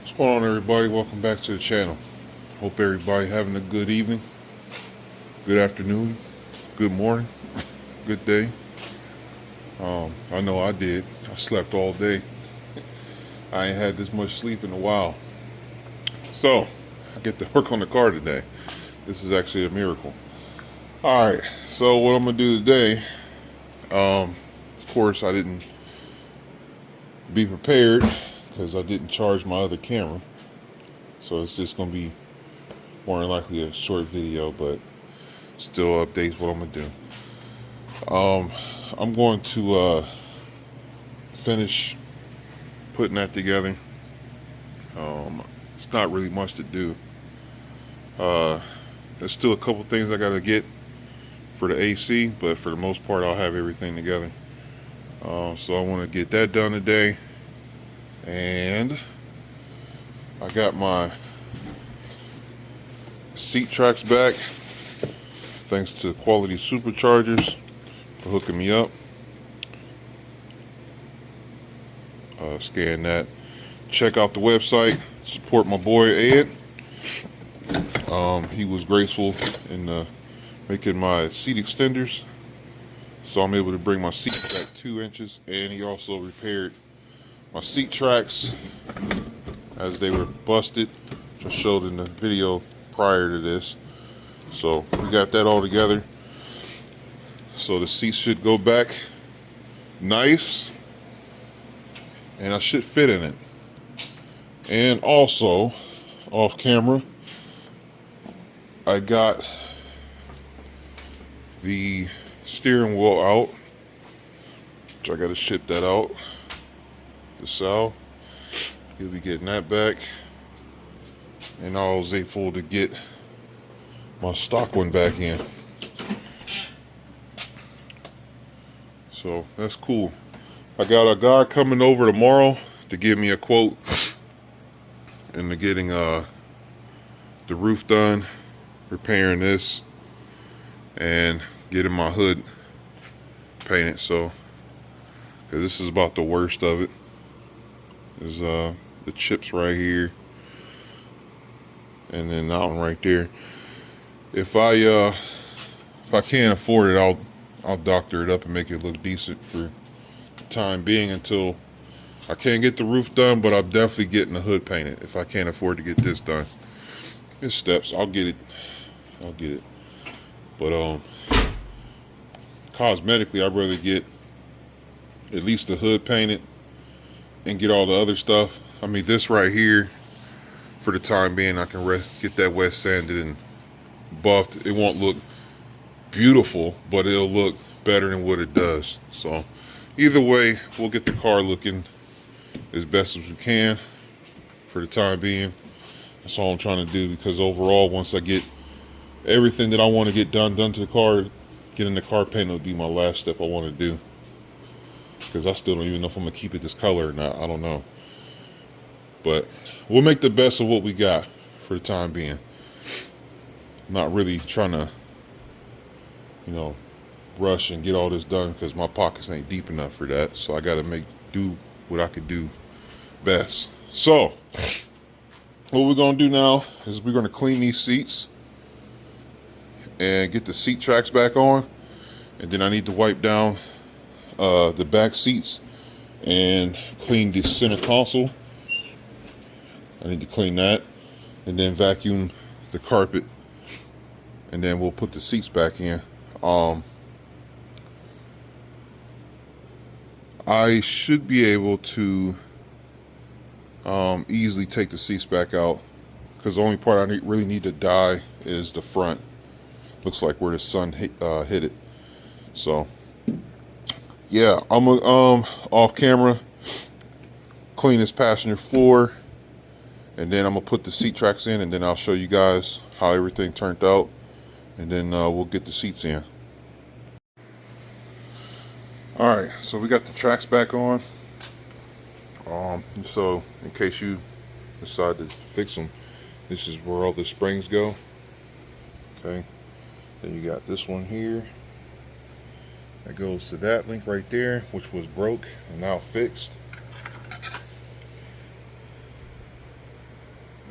What's going on, everybody? Welcome back to the channel. Hope everybody having a good evening, good afternoon, good morning, good day. I know I did. I slept all day. I ain't had this much sleep in a while. So I get to work on the car today. This is actually a miracle. All right. So what I'm gonna do today? Of course, I didn't be prepared because I didn't charge my other camera. So it's just gonna be more than likely a short video, but still updates what I'm gonna do. I'm going to finish putting that together. It's not really much to do. There's still a couple things I gotta get for the AC, but for the most part I'll have everything together. So I want to get that done today, and I got my seat tracks back thanks to Quality Superchargers for hooking me up. Scan that. Check out the website. Support my boy Ed. He was graceful in making my seat extenders, so I'm able to bring my seat back 2 inches, and he also repaired my seat tracks as they were busted, which I showed in the video prior to this. So we got that all together. So the seats should go back nice, and I should fit in it. And also, off camera, I got the steering wheel out, which I got to ship that out to Sal. He'll be getting that back. And I was able to get my stock one back in. So that's cool. I got a guy coming over tomorrow to give me a quote into getting the roof done, repairing this, and getting my hood painted. So, cause this is about the worst of it. There's the chips right here, and then that one right there. If I can't afford it, I'll doctor it up and make it look decent for the time being until I can't get the roof done. But I'm definitely getting the hood painted if I can't afford to get this done. It's steps. I'll get it. But cosmetically, I'd rather get at least the hood painted and get all the other stuff. I mean, this right here, for the time being, I can get that wet sanded and buffed. It won't look beautiful, but it'll look better than what it does. So either way, we'll get the car looking as best as we can for the time being. That's all I'm trying to do, because overall, once I get everything that I want to get done to the car, getting the car painted would be my last step I want to do, because I still don't even know if I'm gonna keep it this color or not. I don't know, but we'll make the best of what we got for the time being. I'm not really trying to, rush and get all this done, because my pockets ain't deep enough for that. So I got to do what I could do best. So what we're gonna do now is we're gonna clean these seats and get the seat tracks back on, and then I need to wipe down the back seats and clean the center console. I need to clean that, and then vacuum the carpet, and then we'll put the seats back in. I should be able to easily take the seats back out, because the only part I really need to dye is the front. Looks like where the sun hit it. So yeah, I'm gonna off camera clean this passenger floor, and then I'm gonna put the seat tracks in, and then I'll show you guys how everything turned out, and then we'll get the seats in. Alright, so we got the tracks back on. So in case you decide to fix them, this is where all the springs go. Okay, then you got this one here that goes to that link right there, which was broke and now fixed.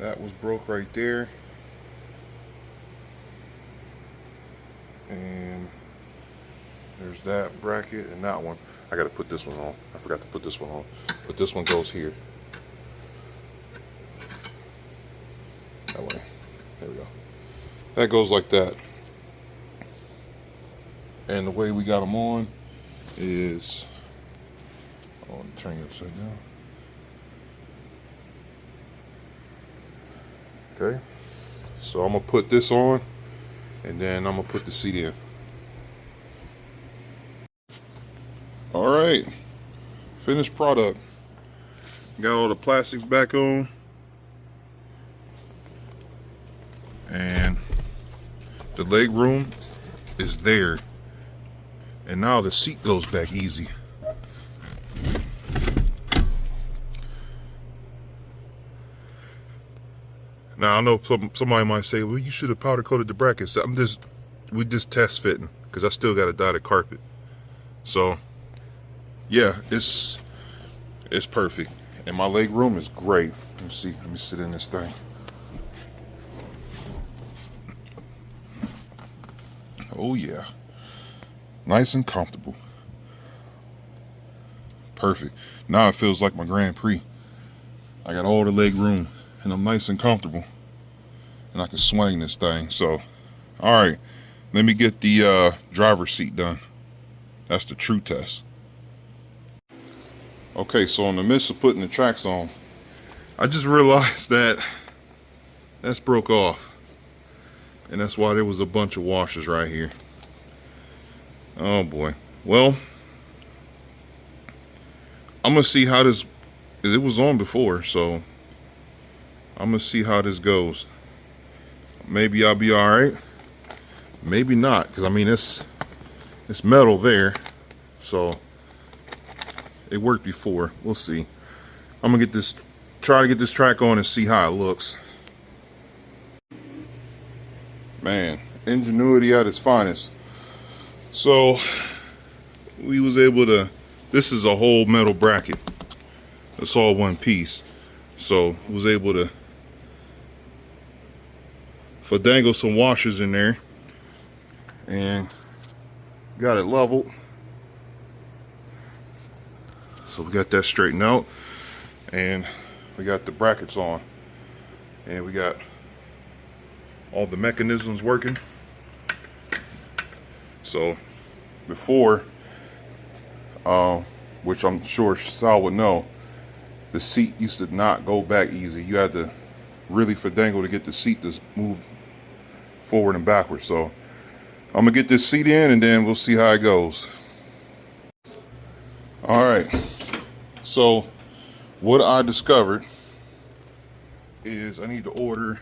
That was broke right there. And there's that bracket and that one. I gotta put this one on. I forgot to put this one on. But this one goes here. That way. There we go. That goes like that. And the way we got them on is, I want to turn it upside down. Okay. So I'm gonna put this on and then I'm gonna put the seat in. All right, finished product. Got all the plastics back on, and the leg room is there, and now the seat goes back easy. Now I know somebody might say, well, you should have powder coated the brackets. We just test fitting because I still got a dotted carpet. So yeah, it's perfect, and my leg room is great. Let me see. Let me sit in this thing. Oh yeah, nice and comfortable. Perfect. Now it feels like my Grand Prix. I got all the leg room, and I'm nice and comfortable, and I can swing this thing. So, all right, let me get the driver's seat done. That's the true test. Okay, so in the midst of putting the tracks on, I just realized that that's broke off, and that's why there was a bunch of washers right here. Oh boy. Well, I'm gonna see how this, it was on before, so I'm gonna see how this goes. Maybe I'll be all right, maybe not, because I mean it's metal there, so it worked before. We'll see. I'm gonna try to get this track on and see how it looks. Man, ingenuity at its finest. So we was able to, this is a whole metal bracket. It's all one piece. So was able to dangle some washers in there and got it leveled. So we got that straightened out, and we got the brackets on, and we got all the mechanisms working. So before, which I'm sure Sal would know, the seat used to not go back easy. You had to really finagle to get the seat to move forward and backwards. So I'm gonna get this seat in and then we'll see how it goes. All right, so what I discovered is I need to order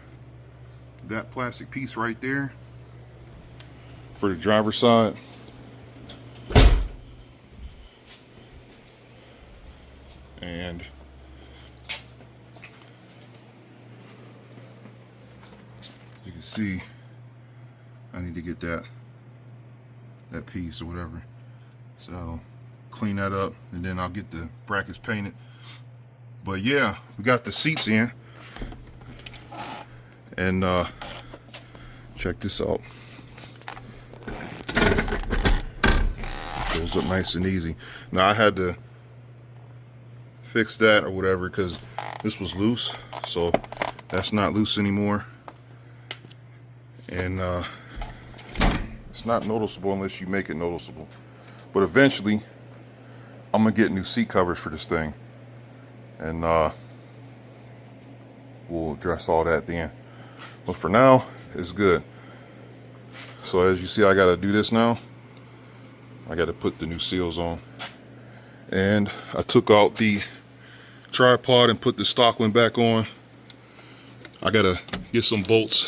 that plastic piece right there for the driver's side. And you can see I need to get that piece or whatever. So that'll clean that up, and then I'll get the brackets painted. But yeah, we got the seats in, and check this out. Goes up nice and easy. Now I had to fix that or whatever because this was loose, so that's not loose anymore, and it's not noticeable unless you make it noticeable. But eventually I'm gonna get new seat covers for this thing, and we'll address all that then. But for now, it's good. So as you see, I gotta do this now. I gotta put the new seals on, and I took out the tripod and put the stock one back on. I gotta get some bolts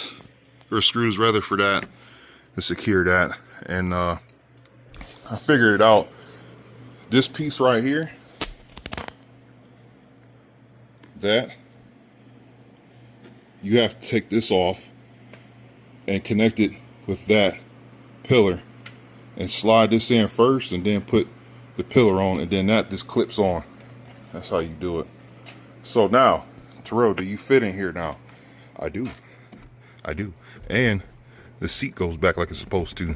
or screws rather for that to secure that, and I figured it out. This piece right here, that you have to take this off and connect it with that pillar and slide this in first and then put the pillar on, and then this clips on. That's how you do it. So now, Terrell, do you fit in here now? I do. I do. And the seat goes back like it's supposed to.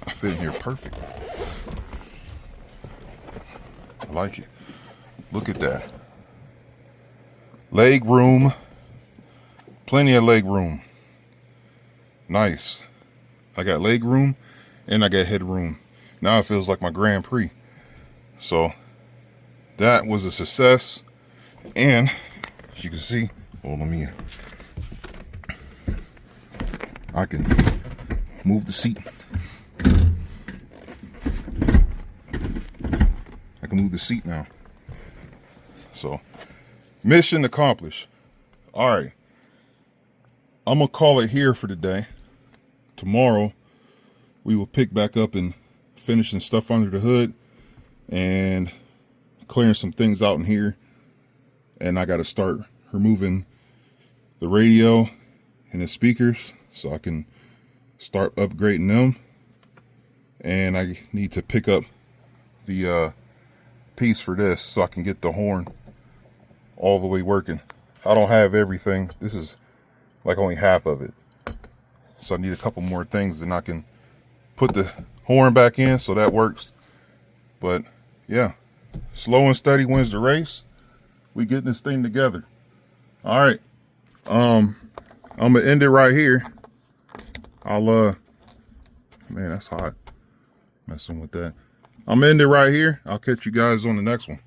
I fit in here perfect. I like it. Look at that. Leg room. Plenty of leg room. Nice. I got leg room and I got head room. Now it feels like my Grand Prix. So that was a success. And as you can see, hold on me. I can move the seat. I can move the seat now. So mission accomplished. All right. I'm going to call it here for today. Tomorrow, we will pick back up and finishing stuff under the hood and clearing some things out in here. And I got to start removing the radio and the speakers so I can start upgrading them. And I need to pick up the piece for this so I can get the horn all the way working. I don't have everything. This is like only half of it. So I need a couple more things and I can put the horn back in so that works. But yeah, slow and steady wins the race. We getting this thing together. All right. I'm gonna end it right here. Man, that's hot. Messing with that. I'm gonna end it right here. I'll catch you guys on the next one.